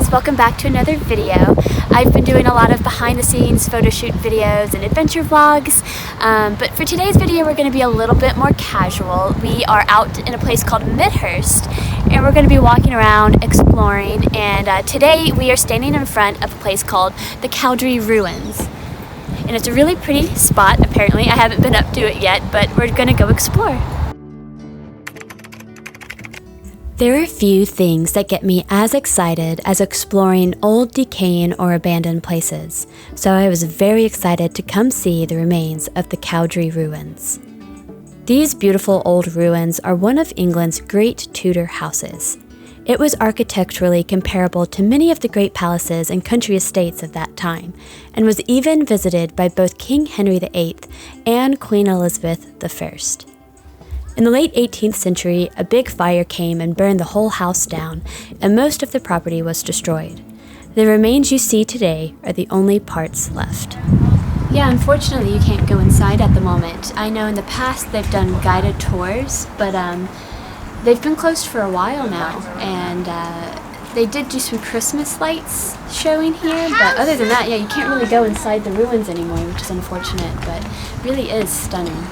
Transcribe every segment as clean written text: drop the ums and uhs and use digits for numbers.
guys, welcome back to another video. I've been doing a lot of behind the scenes photo shoot videos and adventure vlogs, but for today's video we're going to be a little bit more casual. We are out in a place called Midhurst and we're going to be walking around exploring, and today we are standing in front of a place called the Cowdray Ruins. And it's a really pretty spot apparently. I haven't been up to it yet, but we're going to go explore. There are few things that get me as excited as exploring old, decaying, or abandoned places, so I was very excited to come see the remains of the Cowdray Ruins. These beautiful old ruins are one of England's great Tudor houses. It was architecturally comparable to many of the great palaces and country estates of that time, and was even visited by both King Henry VIII and Queen Elizabeth I. In the late 18th century, a big fire came and burned the whole house down, and most of the property was destroyed. The remains you see today are the only parts left. Yeah, unfortunately you can't go inside at the moment. I know in the past they've done guided tours, but they've been closed for a while now, and they did do some Christmas lights showing here, but other than that, yeah, you can't really go inside the ruins anymore, which is unfortunate, but really is stunning.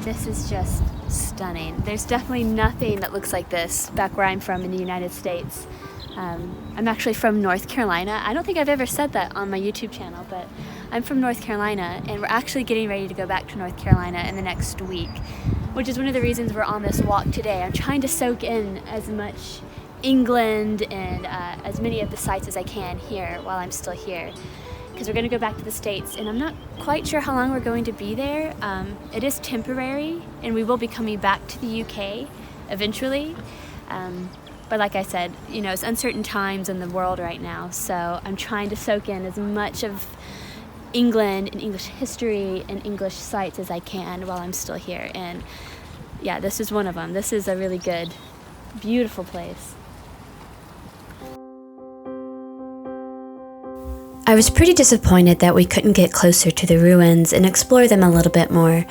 This is just stunning. There's definitely nothing that looks like this back where I'm from in the United States. I'm actually from North Carolina. I don't think I've ever said that on my YouTube channel, but I'm from North Carolina, and we're actually getting ready to go back to North Carolina in the next week, which is one of the reasons we're on this walk today. I'm trying to soak in as much England and as many of the sites as I can here while I'm still here, because we're going to go back to the States, and I'm not quite sure how long we're going to be there. It is temporary, and we will be coming back to the UK eventually. But like I said, you know, it's uncertain times in the world right now, so I'm trying to soak in as much of England and English history and English sites as I can while I'm still here. And yeah, this is one of them. This is a really good, beautiful place. I was pretty disappointed that we couldn't get closer to the ruins and explore them a little bit more,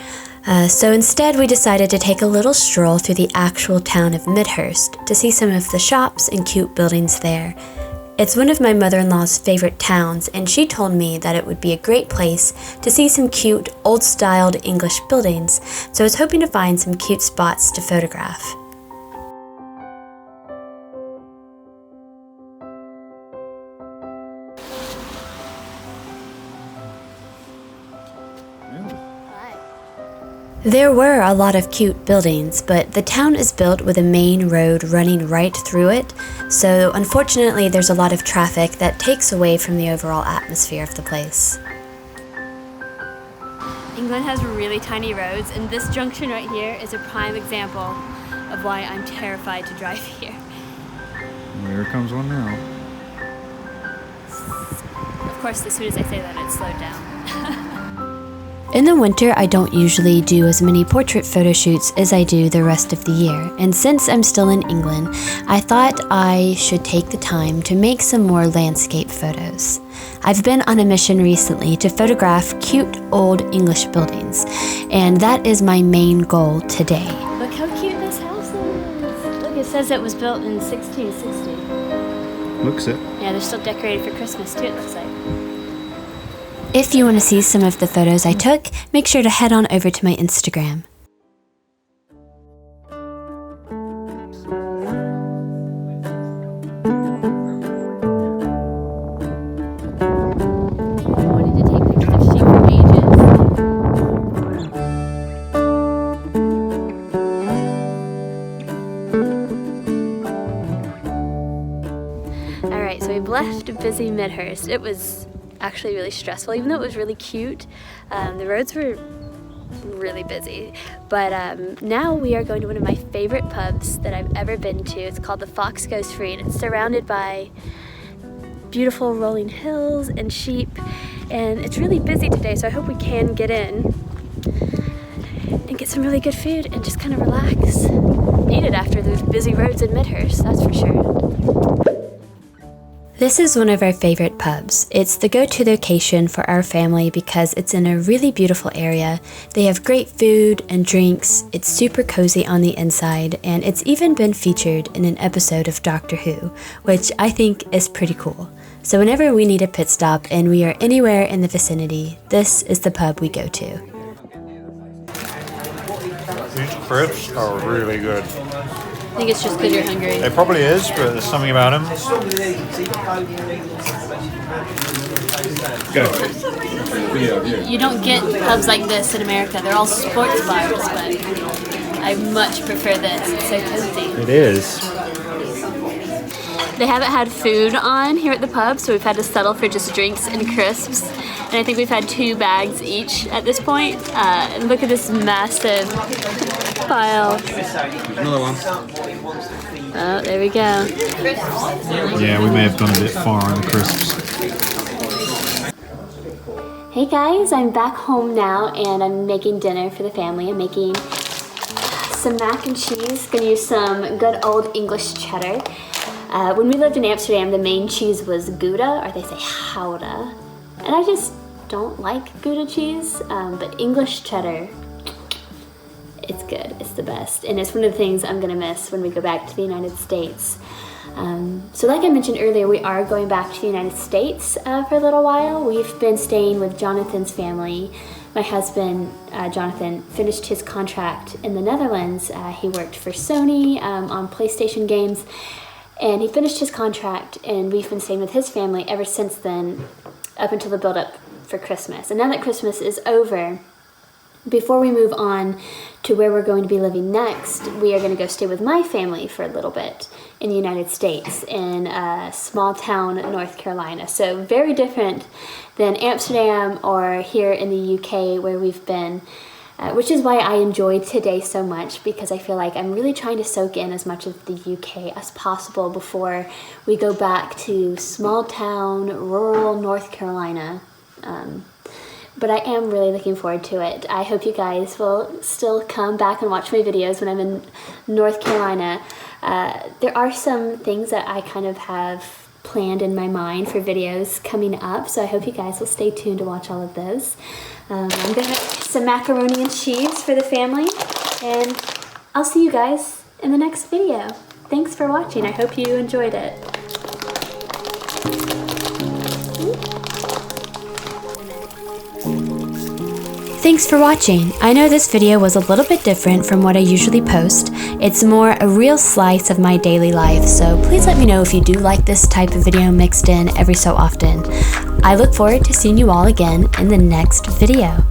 so instead we decided to take a little stroll through the actual town of Midhurst to see some of the shops and cute buildings there. It's one of my mother-in-law's favorite towns, and she told me that it would be a great place to see some cute, old-styled English buildings, so I was hoping to find some cute spots to photograph. There were a lot of cute buildings, but the town is built with a main road running right through it, so unfortunately there's a lot of traffic that takes away from the overall atmosphere of the place. England has really tiny roads, and this junction right here is a prime example of why I'm terrified to drive here. Well, here comes one now. Of course, as soon as I say that, it's slowed down. In the winter, I don't usually do as many portrait photo shoots as I do the rest of the year, and since I'm still in England, I thought I should take the time to make some more landscape photos. I've been on a mission recently to photograph cute old English buildings, and that is my main goal today. Look how cute this house is! Look, it says it was built in 1660. Looks it. Yeah, they're still decorated for Christmas too, it looks like. If you want to see some of the photos I took, make sure to head on over to my Instagram. I wanted to take pictures of sheep for ages. Alright, so we've left busy Midhurst. It was actually really stressful, even though it was really cute. The roads were really busy, but now we are going to one of my favorite pubs that I've ever been to. It's called the Fox Goes Free, and it's surrounded by beautiful rolling hills and sheep, and it's really busy today, so I hope we can get in and get some really good food and just kind of relax. Need it after those busy roads in Midhurst, that's for sure. This is one of our favorite pubs. It's the go-to location for our family because it's in a really beautiful area. They have great food and drinks, it's super cozy on the inside, and it's even been featured in an episode of Doctor Who, which I think is pretty cool. So whenever we need a pit stop and we are anywhere in the vicinity, this is the pub we go to. These crisps are really good. I think it's just because you're hungry. It probably is, but there's something about them. Go. You don't get pubs like this in America. They're all sports bars, but I much prefer this. It's so cozy. It is. They haven't had food on here at the pub, so we've had to settle for just drinks and crisps. And I think we've had 2 bags each at this point. And look at this massive pile. Another one. Oh, there we go. Yeah, we may have gone a bit far on the crisps. Hey guys, I'm back home now and I'm making dinner for the family. I'm making some mac and cheese. Gonna use some good old English cheddar. When we lived in Amsterdam, the main cheese was Gouda, or they say Gouda. And I just don't like Gouda cheese, but English cheddar, it's good, it's the best. And it's one of the things I'm gonna miss when we go back to the United States. So like I mentioned earlier, we are going back to the United States for a little while. We've been staying with Jonathan's family. My husband, Jonathan, finished his contract in the Netherlands. He worked for Sony on PlayStation games. And he finished his contract, and we've been staying with his family ever since then, up until the build-up for Christmas. And now that Christmas is over, before we move on to where we're going to be living next, we are going to go stay with my family for a little bit in the United States, in a small town, North Carolina. So very different than Amsterdam or here in the UK where we've been. Which is why I enjoyed today so much, because I feel like I'm really trying to soak in as much of the UK as possible before we go back to small town, rural North Carolina. But I am really looking forward to it. I hope you guys will still come back and watch my videos when I'm in North Carolina. There are some things that I kind of have planned in my mind for videos coming up, so I hope you guys will stay tuned to watch all of those. I'm gonna make some macaroni and cheese for the family, and I'll see you guys in the next video. Thanks for watching. I hope you enjoyed it. Thanks for watching. I know this video was a little bit different from what I usually post. It's more a real slice of my daily life, so please let me know if you do like this type of video mixed in every so often. I look forward to seeing you all again in the next video.